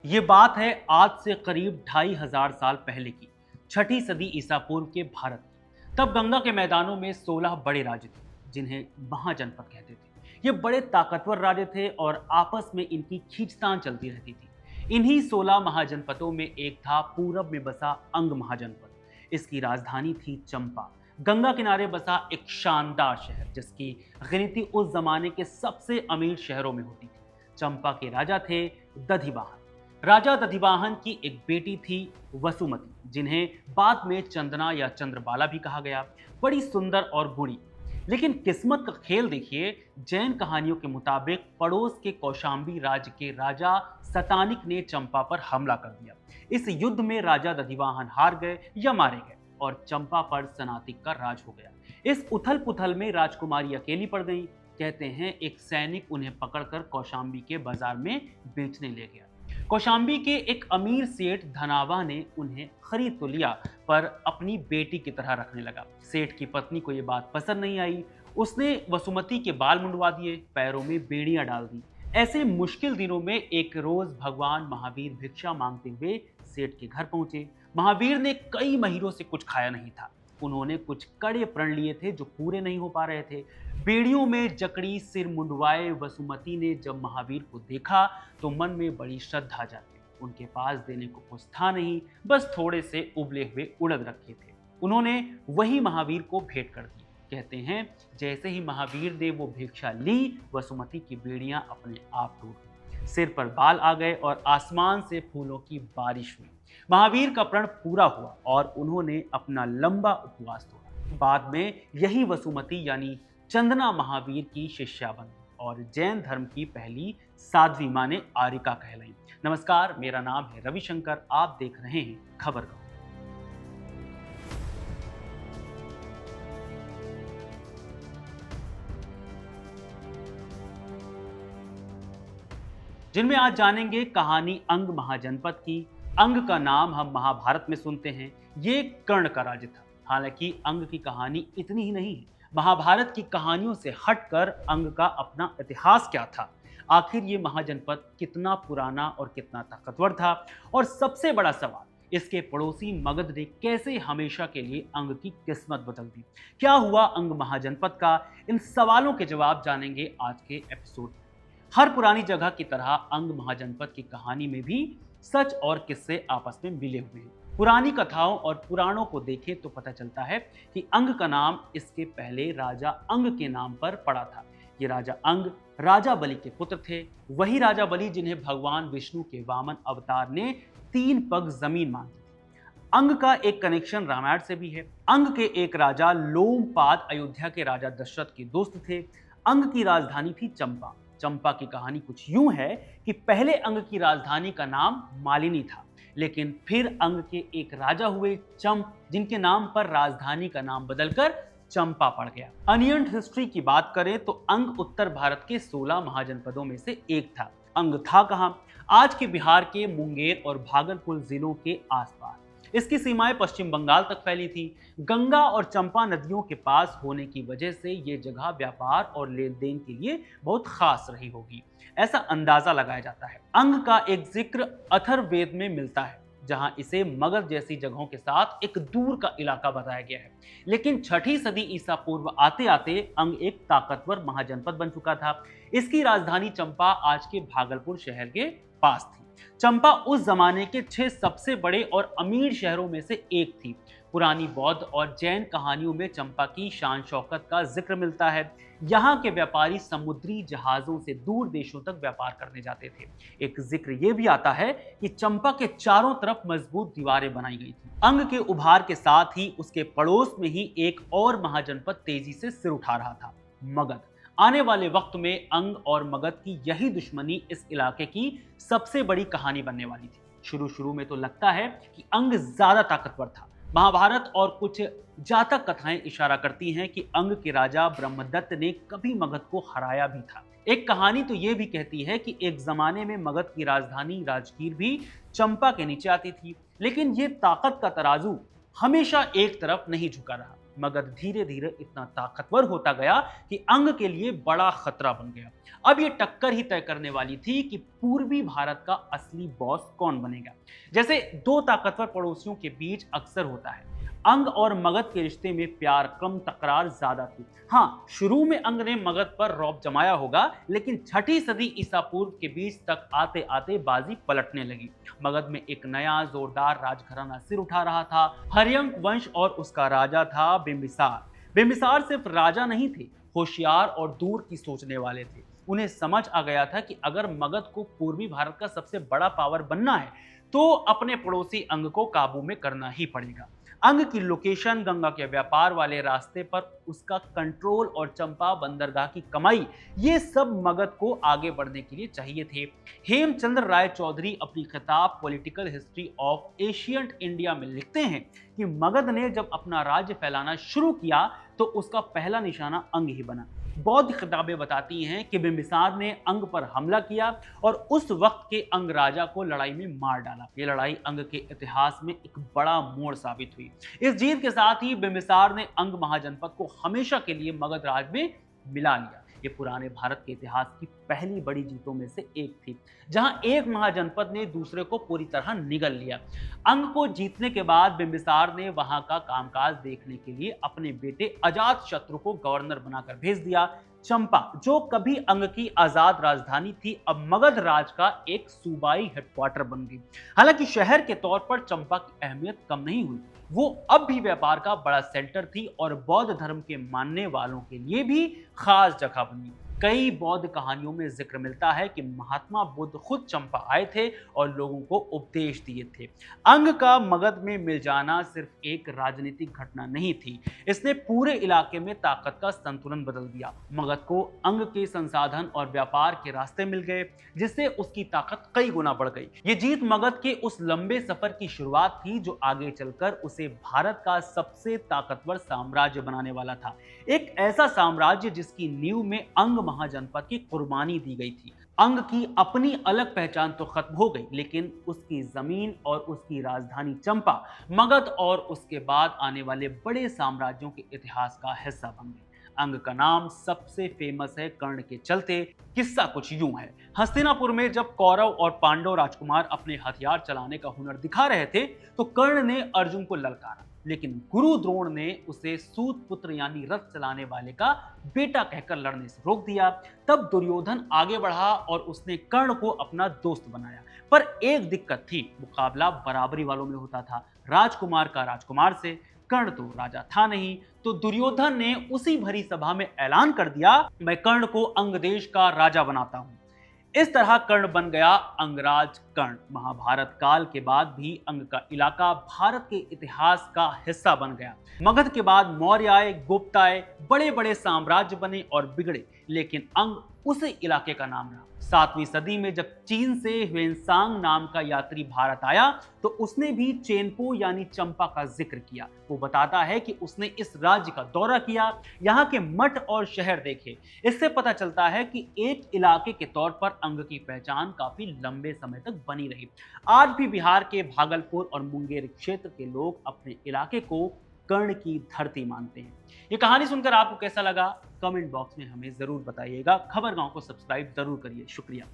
ये बात है आज से करीब 2500 साल पहले की, छठी सदी ईसा पूर्व के भारत की। तब गंगा के मैदानों में 16 बड़े राज्य थे, जिन्हें महाजनपद कहते थे। ये बड़े ताकतवर राज्य थे और आपस में इनकी खींचतान चलती रहती थी। इन्हीं 16 महाजनपदों में एक था पूरब में बसा अंग महाजनपद। इसकी राजधानी थी चंपा। गंगा किनारे बसा एक शानदार शहर, जिसकी गिनती उस जमाने के सबसे अमीर शहरों में होती थी। चंपा के राजा थे दधिवाहन। राजा दधिवाहन की एक बेटी थी वसुमती, जिन्हें बाद में चंदना या चंद्रबाला भी कहा गया। बड़ी सुंदर और गुणी। लेकिन किस्मत का खेल देखिए। जैन कहानियों के मुताबिक पड़ोस के कौशांबी राज्य के राजा सतानिक ने चंपा पर हमला कर दिया। इस युद्ध में राजा दधिवाहन हार गए या मारे गए और चंपा पर सनातिक का राज हो गया। इस उथल पुथल में राजकुमारी अकेली पड़ गई। कहते हैं एक सैनिक उन्हें पकड़कर कौशांबी के बाजार में बेचने ले गया। कौशांबी के एक अमीर सेठ धनावा ने उन्हें खरीद तो लिया, पर अपनी बेटी की तरह रखने लगा। सेठ की पत्नी को यह बात पसंद नहीं आई। उसने वसुमती के बाल मुंडवा दिए, पैरों में बेड़ियां डाल दी। ऐसे मुश्किल दिनों में एक रोज भगवान महावीर भिक्षा मांगते हुए सेठ के घर पहुंचे। महावीर ने कई महीनों से कुछ खाया नहीं था। उन्होंने कुछ कड़े प्रण लिए थे जो पूरे नहीं हो पा रहे थे। बेड़ियों में जकड़ी सिर मुंडवाए वसुमती ने जब महावीर को देखा तो मन में बड़ी श्रद्धा जागी। उनके पास देने को कुछ था नहीं, बस थोड़े से उबले हुए उड़द रखे थे। उन्होंने वही महावीर को भेंट कर दी। कहते हैं जैसे ही महावीर ने वो भिक्षा ली, वसुमती की बेड़ियां अपने आप टूट गईं। सिर पर बाल आ गए और आसमान से फूलों की बारिश हुई। महावीर का प्रण पूरा हुआ और उन्होंने अपना लंबा उपवास तोड़ा। बाद में यही वसुमती यानी चंदना महावीर की शिष्या बन गई और जैन धर्म की पहली साध्वी माने आरिका कहलाई। नमस्कार, मेरा नाम है रविशंकर। आप देख रहे हैं खबर गाँव। जिनमें आज जानेंगे कहानी अंग महाजनपद की। अंग का नाम हम महाभारत में सुनते हैं। ये कर्ण का राज्य था। हालांकि अंग की कहानी इतनी ही नहीं है। महाभारत की कहानियों से हटकर अंग का अपना इतिहास क्या था। आखिर ये महाजनपद कितना पुराना और कितना ताकतवर था, और सबसे बड़ा सवाल, इसके पड़ोसी मगध ने कैसे हमेशा के लिए अंग की किस्मत बदल दी। क्या हुआ अंग महाजनपद का? इन सवालों के जवाब जानेंगे आज के एपिसोड में। हर पुरानी जगह की तरह अंग महाजनपद की कहानी में भी सच और किस्से आपस में मिले हुए हैं। पुरानी कथाओं और पुराणों को देखें तो पता चलता है कि अंग का नाम इसके पहले राजा अंग के नाम पर पड़ा था। ये राजा अंग राजा बलि के पुत्र थे। वही राजा बलि जिन्हें भगवान विष्णु के वामन अवतार ने 3 पग जमीन मांगी थी। अंग का एक कनेक्शन रामायण से भी है। अंग के एक राजा लोमपाद अयोध्या के राजा दशरथ के दोस्त थे। अंग की राजधानी थी चंपा। चंपा की कहानी कुछ यूं है कि पहले अंग की राजधानी का नाम मालिनी था, लेकिन फिर अंग के एक राजा हुए चंप, जिनके नाम पर राजधानी का नाम बदलकर चंपा पड़ गया। अनियंट हिस्ट्री की बात करें तो अंग उत्तर भारत के 16 महाजनपदों में से एक था। अंग था कहां? आज के बिहार के मुंगेर और भागलपुर जिलों के आसपास। इसकी सीमाएं पश्चिम बंगाल तक फैली थी। गंगा और चंपा नदियों के पास होने की वजह से ये जगह व्यापार और लेन देन के लिए बहुत खास रही होगी, ऐसा अंदाजा लगाया जाता है। अंग का एक जिक्र अथर्ववेद में मिलता है, जहां इसे मगध जैसी जगहों के साथ एक दूर का इलाका बताया गया है। लेकिन छठी सदी ईसा पूर्व आते आते अंग एक ताकतवर महाजनपद बन चुका था। इसकी राजधानी चंपा आज के भागलपुर शहर के पास थी। चंपा उस जमाने के 6 सबसे बड़े और अमीर शहरों में से एक थी। पुरानी बौद्ध और जैन कहानियों में चंपा की शान शौकत का जिक्र मिलता है। यहाँ के व्यापारी समुद्री जहाजों से दूर देशों तक व्यापार करने जाते थे। एक जिक्र ये भी आता है कि चंपा के चारों तरफ मजबूत दीवारें बनाई गई थी। अंग के उभार के साथ ही उसके पड़ोस में ही एक और महाजनपद तेजी से सिर उठा रहा था, मगध। आने वाले वक्त में अंग और मगध की यही दुश्मनी इस इलाके की सबसे बड़ी कहानी बनने वाली थी। शुरू में तो लगता है कि अंग ज्यादा ताकतवर था। महाभारत और कुछ जातक कथाएं इशारा करती हैं कि अंग के राजा ब्रह्मदत्त ने कभी मगध को हराया भी था। एक कहानी तो यह भी कहती है कि एक जमाने में मगध की राजधानी राजगीर भी चंपा के नीचे आती थी। लेकिन यह ताकत का तराजू हमेशा एक तरफ नहीं झुका रहा। मगध धीरे धीरे इतना ताकतवर होता गया कि अंग के लिए बड़ा खतरा बन गया। अब ये टक्कर ही तय करने वाली थी कि पूर्वी भारत का असली बॉस कौन बनेगा। जैसे दो ताकतवर पड़ोसियों के बीच अक्सर होता है, अंग और मगध के रिश्ते में प्यार कम, तकरार ज्यादा थी। हाँ, शुरू में अंग ने मगध पर रौब जमाया होगा, लेकिन 6ठी सदी ईसा पूर्व के बीच तक आते आते बाजी पलटने लगी। मगध में एक नया जोरदार राजघराना सिर उठा रहा था, हर्यंक वंश, और उसका राजा था बिंबिसार। बिंबिसार सिर्फ राजा नहीं थे, होशियार और दूर की सोचने वाले थे। उन्हें समझ आ गया था कि अगर मगध को पूर्वी भारत का सबसे बड़ा पावर बनना है तो अपने पड़ोसी अंग को काबू में करना ही पड़ेगा। अंग की लोकेशन, गंगा के व्यापार वाले रास्ते पर उसका कंट्रोल और चंपा बंदरगाह की कमाई, ये सब मगध को आगे बढ़ने के लिए चाहिए थे। हेमचंद्र राय चौधरी अपनी किताब political history of ancient India में लिखते हैं कि मगध ने जब अपना राज्य फैलाना शुरू किया तो उसका पहला निशाना अंग ही बना। बौद्ध किताबें बताती हैं कि बिंबिसार ने अंग पर हमला किया और उस वक्त के अंग राजा को लड़ाई में मार डाला। ये लड़ाई अंग के इतिहास में एक बड़ा मोड़ साबित हुई। इस जीत के साथ ही बिंबिसार ने अंग महाजनपद को हमेशा के लिए मगध राज में मिला लिया। ये पुराने भारत के इतिहास की पहली बड़ी जीतों में से एक थी, जहां एक महाजनपद ने दूसरे को पूरी तरह निगल लिया। अंग को जीतने के बाद बिंबिसार ने वहां का कामकाज देखने के लिए अपने बेटे अजातशत्रु को गवर्नर बनाकर भेज दिया। चंपा, जो कभी अंग की आजाद राजधानी थी, अब मगध राज का एक सूबाई हेडक्वार्टर बन गई। हालांकि शहर के तौर पर चंपा की अहमियत कम नहीं हुई, वो अब भी व्यापार का बड़ा सेंटर थी और बौद्ध धर्म के मानने वालों के लिए भी खास जगह बनी। कई बौद्ध कहानियों में जिक्र मिलता है कि महात्मा बुद्ध खुद चंपा आए थे और लोगों को उपदेश दिए थे। अंग का मगध में मिल जाना सिर्फ एक राजनीतिक घटना नहीं थी, इसने पूरे इलाके में ताकत का संतुलन बदल दिया। मगध को अंग के संसाधन और व्यापार के रास्ते मिल गए, जिससे उसकी ताकत कई गुना बढ़ गई। ये जीत मगध के उस लंबे सफर की शुरुआत थी जो आगे चलकर उसे भारत का सबसे ताकतवर साम्राज्य बनाने वाला था। एक ऐसा साम्राज्य जिसकी नींव में अंग महाजनपद की कुर्बानी दी गई थी। अंग की अपनी अलग पहचान तो खत्म हो गई, लेकिन उसकी जमीन और उसकी राजधानी चंपा मगध और उसके बाद आने वाले बड़े साम्राज्यों के इतिहास का हिस्सा बन गई। अंग का नाम सबसे फेमस है कर्ण के चलते। किस्सा कुछ यूं है, हस्तिनापुर में जब कौरव और पांडव राजकुमार अपने हथियार चलाने का हुनर दिखा रहे थे तो कर्ण ने अर्जुन को ललकारा, लेकिन गुरु द्रोण ने उसे सूत पुत्र यानी रथ चलाने वाले का बेटा कहकर लड़ने से रोक दिया। तब दुर्योधन आगे बढ़ा और उसने कर्ण को अपना दोस्त बनाया। पर एक दिक्कत थी, मुकाबला बराबरी वालों में होता था, राजकुमार का राजकुमार से। कर्ण तो राजा था नहीं, तो दुर्योधन ने उसी भरी सभा में ऐलान कर दिया, मैं कर्ण को अंग देश का राजा बनाता हूं। इस तरह कर्ण बन गया अंगराज कर्ण। महाभारत काल के बाद भी अंग का इलाका भारत के इतिहास का हिस्सा बन गया। मगध के बाद मौर्य आए, गुप्त आए, बड़े बड़े साम्राज्य बने और बिगड़े, लेकिन अंग उसी इलाके का नाम रहा। 7वीं सदी में जब चीन से ह्वेनसांग नाम का यात्री भारत आया तो उसने भी चेनपो यानी चंपा का जिक्र किया। वो बताता है कि उसने इस राज्य का दौरा किया, यहाँ के मठ और शहर देखे। इससे पता चलता है कि एक इलाके के तौर पर अंग की पहचान काफी लंबे समय तक बनी रही। आज भी बिहार के भागलपुर और मुंगेर क्षेत्र के लोग अपने इलाके को कर्ण की धरती मानते हैं। ये कहानी सुनकर आपको कैसा लगा, कमेंट बॉक्स में हमें जरूर बताइएगा। खबर गांव को सब्सक्राइब जरूर करिए। शुक्रिया।